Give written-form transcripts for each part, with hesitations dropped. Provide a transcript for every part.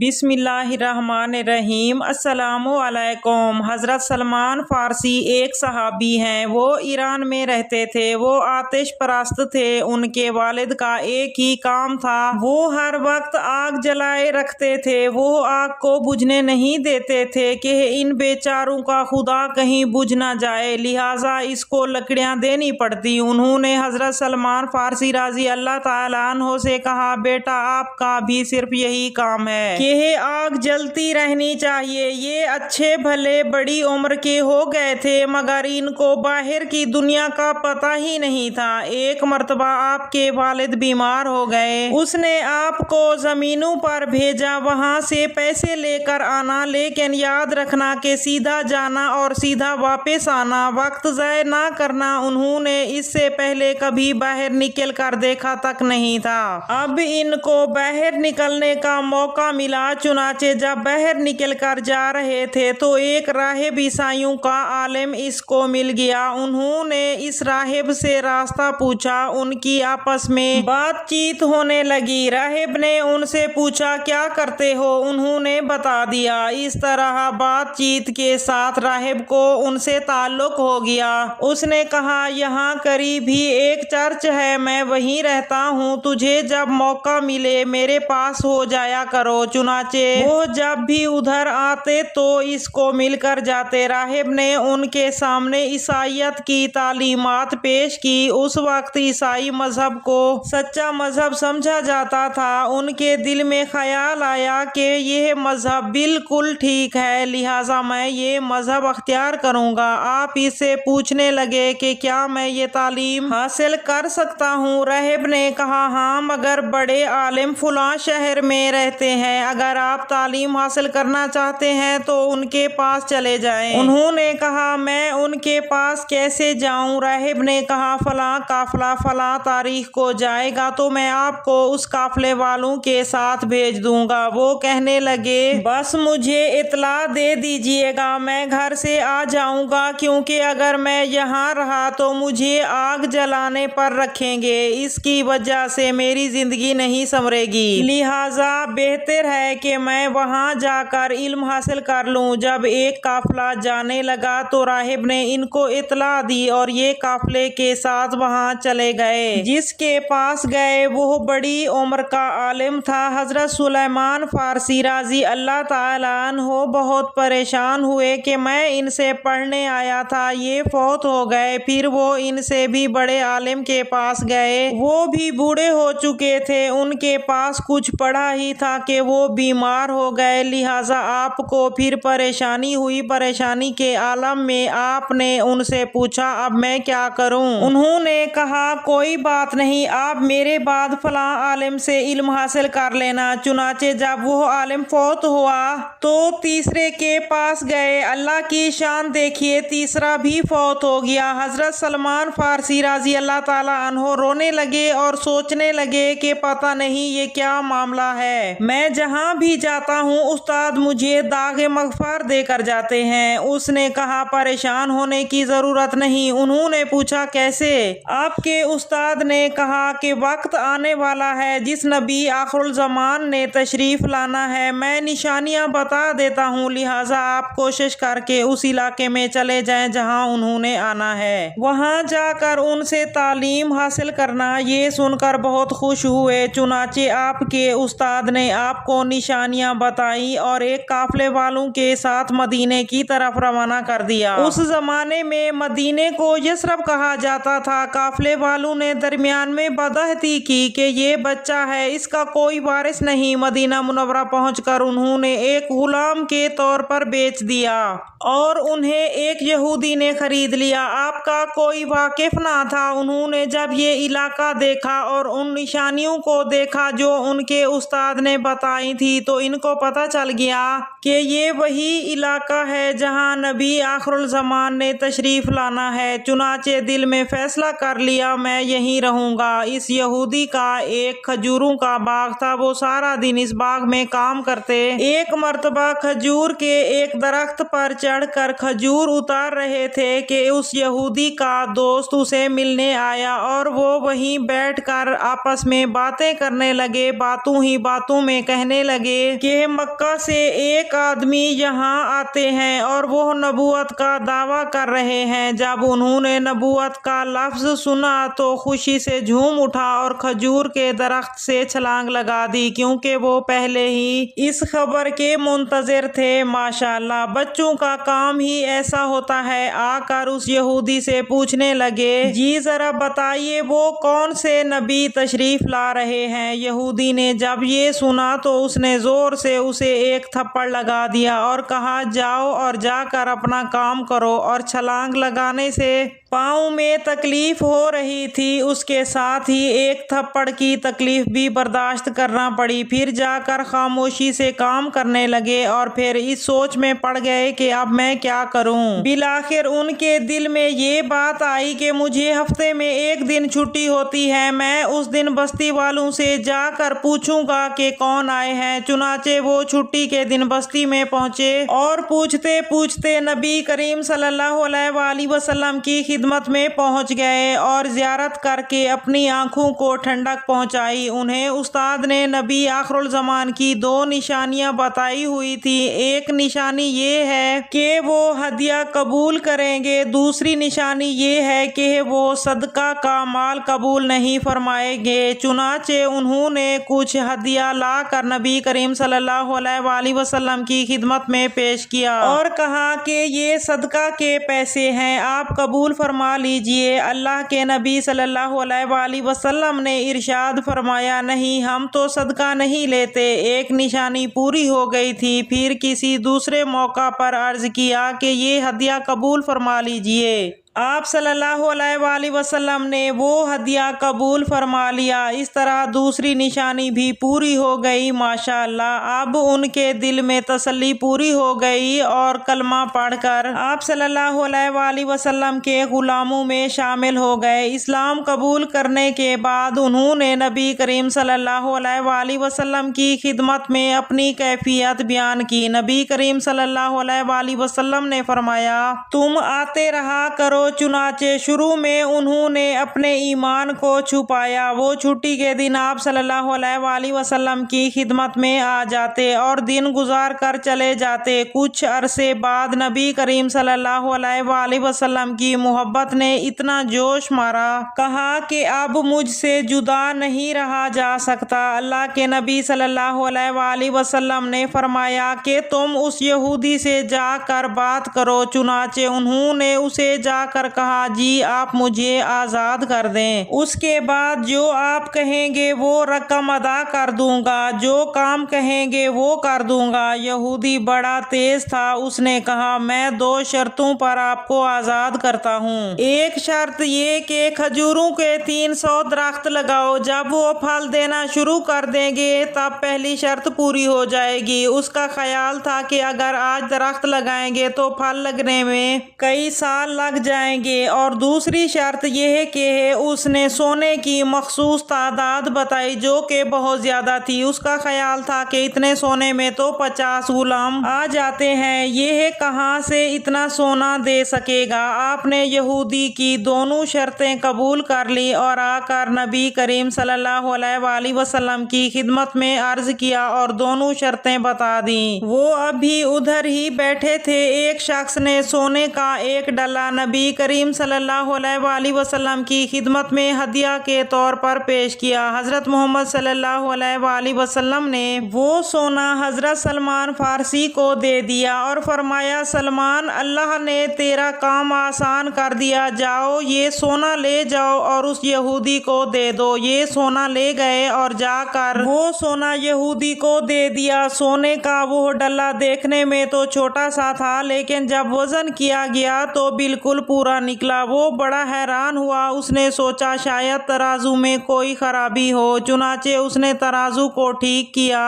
بسم اللہ الرحمن الرحیم۔ السلام علیکم۔ حضرت سلمان فارسی ایک صحابی ہیں۔ وہ ایران میں رہتے تھے۔ وہ آتش پرست تھے۔ ان کے والد کا ایک ہی کام تھا، وہ ہر وقت آگ جلائے رکھتے تھے۔ وہ آگ کو بجھنے نہیں دیتے تھے کہ ان بیچاروں کا خدا کہیں بجھ نہ جائے، لہٰذا اس کو لکڑیاں دینی پڑتی۔ انہوں نے حضرت سلمان فارسی رضی اللہ تعالیٰ عنہ سے کہا، بیٹا آپ کا بھی صرف یہی کام ہے کہ آگ جلتی رہنی چاہیے۔ یہ اچھے بھلے بڑی عمر کے ہو گئے تھے، مگر ان کو باہر کی دنیا کا پتہ ہی نہیں تھا۔ ایک مرتبہ آپ کے والد بیمار ہو گئے۔ اس نے آپ کو زمینوں پر بھیجا، وہاں سے پیسے لے کر آنا، لیکن یاد رکھنا کہ سیدھا جانا اور سیدھا واپس آنا، وقت ضائع نہ کرنا۔ انہوں نے اس سے پہلے کبھی باہر نکل کر دیکھا تک نہیں تھا۔ اب ان کو باہر نکلنے کا موقع ملا، چنانچہ جب باہر نکل کر جا رہے تھے تو ایک راہب عیسائیوں کا عالم اس کو مل گیا۔ انہوں نے اس راہب سے راستہ پوچھا، ان کی آپس میں بات چیت ہونے لگی۔ راہب نے ان سے پوچھا، کیا کرتے ہو؟ انہوں نے بتا دیا۔ اس طرح بات چیت کے ساتھ راہب کو ان سے تعلق ہو گیا۔ اس نے کہا، یہاں قریب ہی ایک چرچ ہے، میں وہیں رہتا ہوں، تجھے جب موقع ملے میرے پاس ہو جایا کرو۔ چنانچہ وہ جب بھی ادھر آتے تو اس کو مل کر جاتے۔ راہب نے ان کے سامنے عیسائیت کی تعلیمات پیش کی۔ اس وقت عیسائی مذہب کو سچا مذہب سمجھا جاتا تھا۔ ان کے دل میں خیال آیا کہ یہ مذہب بالکل ٹھیک ہے، لہٰذا میں یہ مذہب اختیار کروں گا۔ آپ اس سے پوچھنے لگے کہ کیا میں یہ تعلیم حاصل کر سکتا ہوں؟ راہب نے کہا، ہاں، مگر بڑے عالم فلاں شہر میں رہتے ہیں، اگر آپ تعلیم حاصل کرنا چاہتے ہیں تو ان کے پاس چلے جائیں۔ انہوں نے کہا، میں ان کے پاس کیسے جاؤں؟ راہب نے کہا، فلاں قافلہ فلاں تاریخ کو جائے گا تو میں آپ کو اس قافلے والوں کے ساتھ بھیج دوں گا۔ وہ کہنے لگے، بس مجھے اطلاع دے دیجیے گا، میں گھر سے آ جاؤں گا، کیونکہ اگر میں یہاں رہا تو مجھے آگ جلانے پر رکھیں گے، اس کی وجہ سے میری زندگی نہیں سنورے گی، لہٰذا بہتر ہے کہ میں وہاں جا کر علم حاصل کر لوں۔ جب ایک قافلہ جانے لگا تو راہب نے ان کو اطلاع دی اور یہ قافلے کے ساتھ وہاں چلے گئے۔ جس کے پاس گئے وہ بڑی عمر کا عالم تھا، حضرت سلیمان فارسی رضی اللہ تعالیٰ عنہ۔ بہت پریشان ہوئے کہ میں ان سے پڑھنے آیا تھا، یہ فوت ہو گئے۔ پھر وہ ان سے بھی بڑے عالم کے پاس گئے، وہ بھی بوڑھے ہو چکے تھے، ان کے پاس کچھ پڑھا ہی تھا کہ وہ بیمار ہو گئے، لہٰذا آپ کو پھر پریشانی ہوئی۔ پریشانی کے عالم میں آپ نے ان سے پوچھا، اب میں کیا کروں؟ انہوں نے کہا، کوئی بات نہیں، آپ میرے بعد فلاں عالم سے علم حاصل کر لینا۔ چنانچہ جب وہ عالم فوت ہوا تو تیسرے کے پاس گئے۔ اللہ کی شان دیکھیے، تیسرا بھی فوت ہو گیا۔ حضرت سلمان فارسی رضی اللہ تعالیٰ عنہ رونے لگے اور سوچنے لگے کہ پتہ نہیں یہ کیا معاملہ ہے، میں جہاں بھی جاتا ہوں استاد مجھے داغ مغفر دے کر جاتے ہیں۔ اس نے کہا، پریشان ہونے کی ضرورت نہیں۔ انہوں نے پوچھا، کیسے؟ آپ کے استاد نے کہا کہ وقت آنے والا ہے جس نبی آخر الزمان نے تشریف لانا ہے، میں نشانیاں بتا دیتا ہوں، لہٰذا آپ کوشش کر کے اس علاقے میں چلے جائیں جہاں انہوں نے آنا ہے، وہاں جا کر ان سے تعلیم حاصل کرنا۔ یہ سن کر بہت خوش ہوئے۔ چنانچہ آپ کے استاد نے آپ کو نشانیاں بتائیں اور ایک قافلے والوں کے ساتھ مدینے کی طرف روانہ کر دیا۔ اس زمانے میں مدینے کو یثرب کہا جاتا تھا۔ قافلے والوں نے درمیان میں بدعہدی کی کہ یہ بچہ ہے، اس کا کوئی وارث نہیں۔ مدینہ منورہ پہنچ کر انہوں نے ایک غلام کے طور پر بیچ دیا اور انہیں ایک یہودی نے خرید لیا۔ آپ کا کوئی واقف نہ تھا۔ انہوں نے جب یہ علاقہ دیکھا اور ان نشانیوں کو دیکھا جو ان کے استاد نے بتائی تھی تو ان کو پتہ چل گیا کہ یہ وہی علاقہ ہے جہاں نبی آخر الزمان نے تشریف لانا ہے۔ چنانچہ دل میں فیصلہ کر لیا، میں یہیں رہوں گا۔ اس یہودی کا ایک کھجوروں کا باغ تھا، وہ سارا دن اس باغ میں کام کرتے۔ ایک مرتبہ کھجور کے ایک درخت پر چڑھ چڑھ کر کھجور اتار رہے تھے کہ اس یہودی کا دوست اسے ملنے آیا اور وہ وہیں بیٹھ کر آپس میں باتیں کرنے لگے۔ باتوں ہی باتوں میں کہنے لگے کہ مکہ سے ایک آدمی یہاں آتے ہیں اور وہ نبوت کا دعویٰ کر رہے ہیں۔ جب انہوں نے نبوت کا لفظ سنا تو خوشی سے جھوم اٹھا اور کھجور کے درخت سے چھلانگ لگا دی، کیونکہ وہ پہلے ہی اس خبر کے منتظر تھے۔ ماشاءاللہ، بچوں کا کام ہی ایسا ہوتا ہے۔ آ کر اس یہودی سے پوچھنے لگے، جی ذرا بتائیے وہ کون سے نبی تشریف لا رہے ہیں؟ یہودی نے جب یہ سنا تو اس نے زور سے اسے ایک تھپڑ لگا دیا اور کہا، جاؤ اور جا کر اپنا کام کرو۔ اور چھلانگ لگانے سے پاؤں میں تکلیف ہو رہی تھی، اس کے ساتھ ہی ایک تھپڑ کی تکلیف بھی برداشت کرنا پڑی۔ پھر جا کر خاموشی سے کام کرنے لگے اور پھر اس سوچ میں پڑ گئے کہ اب میں کیا کروں۔ بالآخر ان کے دل میں یہ بات آئی کہ مجھے ہفتے میں ایک دن چھٹی ہوتی ہے، میں اس دن بستی والوں سے جا کر پوچھوں گا کہ کون آئے ہیں۔ چنانچہ وہ چھٹی کے دن بستی میں پہنچے اور پوچھتے پوچھتے نبی کریم صلی اللہ علیہ وآلہ وسلم کی خدمت میں پہنچ گئے اور زیارت کر کے اپنی آنکھوں کو ٹھنڈک پہنچائی۔ انہیں استاد نے نبی آخر الزمان کی دو نشانیاں بتائی ہوئی تھی۔ ایک نشانی یہ ہے کہ وہ ہدیہ قبول کریں گے، دوسری نشانی یہ ہے کہ وہ صدقہ کا مال قبول نہیں فرمائیں گے۔ چنانچہ انہوں نے کچھ ہدیہ لا کر نبی کریم صلی اللہ علیہ وآلہ وسلم کی خدمت میں پیش کیا اور کہا کہ یہ صدقہ کے پیسے ہیں، آپ قبول فرما لیجئے۔ اللہ کے نبی صلی اللہ علیہ وآلہ وسلم نے ارشاد فرمایا، نہیں، ہم تو صدقہ نہیں لیتے۔ ایک نشانی پوری ہو گئی تھی۔ پھر کسی دوسرے موقع پر عرض کیا کہ یہ ہدیہ قبول فرما لیجئے۔ آپ صلی اللہ علیہ وآلہ وسلم نے وہ ہدیہ قبول فرما لیا۔ اس طرح دوسری نشانی بھی پوری ہو گئی۔ ماشاءاللہ، اب ان کے دل میں تسلی پوری ہو گئی اور کلمہ پڑھ کر آپ صلی اللہ علیہ وآلہ وسلم کے غلاموں میں شامل ہو گئے۔ اسلام قبول کرنے کے بعد انہوں نے نبی کریم صلی اللہ علیہ وآلہ وسلم کی خدمت میں اپنی کیفیت بیان کی۔ نبی کریم صلی اللہ علیہ وآلہ وسلم نے فرمایا، تم آتے رہا کرو۔ چنانچہ شروع میں انہوں نے اپنے ایمان کو چھپایا۔ وہ چھٹی کے دن آپ صلی اللہ علیہ وآلہ وسلم کی خدمت میں آ جاتے اور دن گزار کر چلے جاتے۔ کچھ عرصے بعد نبی کریم صلی اللہ علیہ وآلہ وسلم کی محبت نے اتنا جوش مارا، کہا کہ اب مجھ سے جدا نہیں رہا جا سکتا۔ اللہ کے نبی صلی اللہ علیہ وآلہ وسلم نے فرمایا کہ تم اس یہودی سے جا کر بات کرو۔ چنانچہ انہوں نے اسے جا کر کہا، جی آپ مجھے آزاد کر دیں، اس کے بعد جو آپ کہیں گے وہ رقم ادا کر دوں گا، جو کام کہیں گے وہ کر دوں گا۔ یہودی بڑا تیز تھا، اس نے کہا، میں دو شرطوں پر آپ کو آزاد کرتا ہوں۔ ایک شرط یہ کہ کھجوروں کے 300 درخت لگاؤ، جب وہ پھل دینا شروع کر دیں گے تب پہلی شرط پوری ہو جائے گی۔ اس کا خیال تھا کہ اگر آج درخت لگائیں گے تو پھل لگنے میں کئی سال لگ جائیں گے۔ اور دوسری شرط یہ کہ اس نے سونے کی مخصوص تعداد بتائی جو کہ بہت زیادہ تھی۔ اس کا خیال تھا کہ اتنے سونے میں تو 50 غلام آ جاتے ہیں، یہ کہاں سے اتنا سونا دے سکے گا۔ آپ نے یہودی کی دونوں شرطیں قبول کر لی اور آ کر نبی کریم صلی اللہ علیہ وآلہ وسلم کی خدمت میں عرض کیا اور دونوں شرطیں بتا دیں۔ وہ ابھی ادھر ہی بیٹھے تھے، ایک شخص نے سونے کا ایک ڈلا نبی کریم صلی اللہ علیہ وآلہ وسلم کی خدمت میں ہدیہ کے طور پر پیش کیا۔ حضرت محمد صلی اللہ علیہ وآلہ وسلم نے وہ سونا حضرت سلمان فارسی کو دے دیا اور فرمایا، سلمان، اللہ نے تیرا کام آسان کر دیا، جاؤ یہ سونا لے جاؤ اور اس یہودی کو دے دو۔ یہ سونا لے گئے اور جا کر وہ سونا یہودی کو دے دیا۔ سونے کا وہ ڈلا دیکھنے میں تو چھوٹا سا تھا، لیکن جب وزن کیا گیا تو بالکل پورا نکلا۔ وہ بڑا حیران ہوا، اس نے سوچا شاید ترازو میں کوئی خرابی ہو۔ چنانچہ اس نے ترازو کو ٹھیک کیا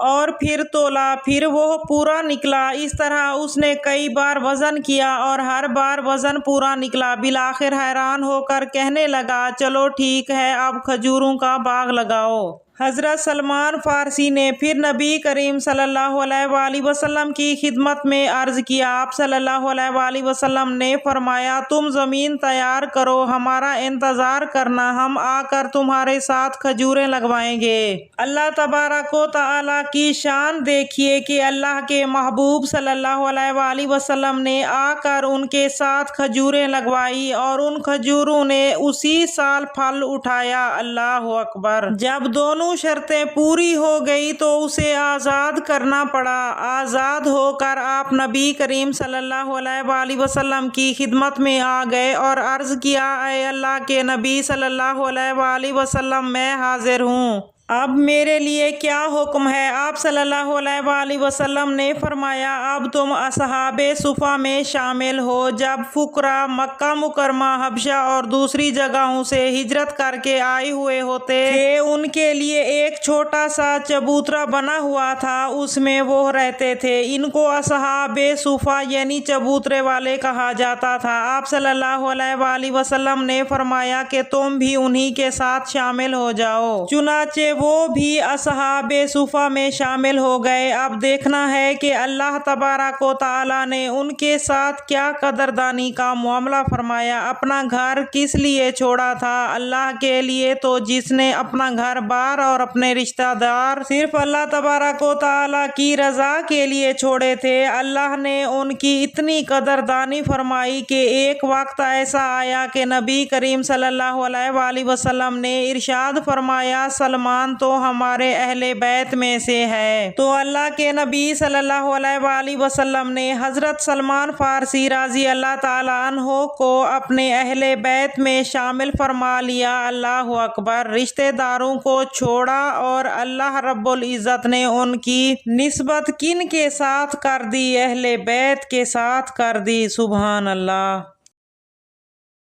اور پھر تولا، پھر وہ پورا نکلا۔ اس طرح اس نے کئی بار وزن کیا اور ہر بار وزن پورا نکلا۔ بالآخر حیران ہو کر کہنے لگا، چلو ٹھیک ہے، اب کھجوروں کا باغ لگاؤ۔ حضرت سلمان فارسی نے پھر نبی کریم صلی اللہ علیہ وآلہ وسلم کی خدمت میں عرض کیا۔ آپ صلی اللہ علیہ وآلہ وسلم نے فرمایا، تم زمین تیار کرو، ہمارا انتظار کرنا، ہم آ کر تمہارے ساتھ کھجوریں لگوائیں گے۔ اللہ تبارک و تعالیٰ کی شان دیکھیے کہ اللہ کے محبوب صلی اللہ علیہ وآلہ وسلم نے آ کر ان کے ساتھ کھجوریں لگوائی اور ان کھجوروں نے اسی سال پھل اٹھایا۔ اللہ اکبر۔ جب دونوں شرطیں پوری ہو گئی تو اسے آزاد کرنا پڑا۔ آزاد ہو کر آپ نبی کریم صلی اللہ علیہ وآلہ وسلم کی خدمت میں آ گئے اور عرض کیا، اے اللہ کے نبی صلی اللہ علیہ وآلہ وسلم، میں حاضر ہوں، اب میرے لیے کیا حکم ہے؟ آپ صلی اللہ علیہ وآلہ وسلم نے فرمایا، اب تم اصحاب صفا میں شامل ہو۔ جب فقراء مکہ مکرمہ، حبشہ اور دوسری جگہوں سے ہجرت کر کے آئے ہوئے ہوتے تھے، ان کے لیے ایک چھوٹا سا چبوترا بنا ہوا تھا، اس میں وہ رہتے تھے۔ ان کو اصحاب صفا یعنی چبوترے والے کہا جاتا تھا۔ آپ صلی اللہ علیہ وآلہ وسلم نے فرمایا کہ تم بھی انہی کے ساتھ شامل ہو جاؤ۔ چنانچہ وہ بھی اصحاب صفا میں شامل ہو گئے۔ اب دیکھنا ہے کہ اللہ تبارک و تعالیٰ نے ان کے ساتھ کیا قدردانی کا معاملہ فرمایا۔ اپنا گھر کس لیے چھوڑا تھا؟ اللہ کے لیے۔ تو جس نے اپنا گھر بار اور اپنے رشتہ دار صرف اللہ تبارک و تعالیٰ کی رضا کے لیے چھوڑے تھے، اللہ نے ان کی اتنی قدردانی فرمائی کہ ایک وقت ایسا آیا کہ نبی کریم صلی اللہ علیہ وآلہ وسلم نے ارشاد فرمایا، سلمان تو ہمارے اہل بیت میں سے ہے۔ تو اللہ کے نبی صلی اللہ علیہ وآلہ وسلم نے حضرت سلمان فارسی رضی اللہ تعالیٰ عنہ کو اپنے اہل بیت میں شامل فرما لیا۔ اللہ اکبر۔ رشتہ داروں کو چھوڑا اور اللہ رب العزت نے ان کی نسبت کن کے ساتھ کر دی؟ اہل بیت کے ساتھ کر دی۔ سبحان اللہ۔